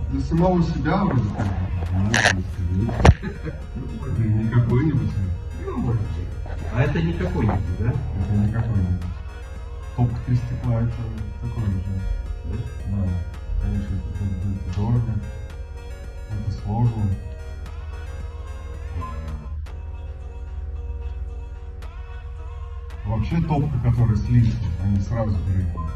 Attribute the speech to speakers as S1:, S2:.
S1: Для самого себя вы не какой-нибудь.
S2: Ну, может быть. А это не какой-нибудь, да?
S1: Это не какой-нибудь. Топ-3 стекла это такое уже.
S2: Да?
S1: Да, конечно, это дорого, это сложно. Вообще топка, которая слизкая, они сразу брызгают.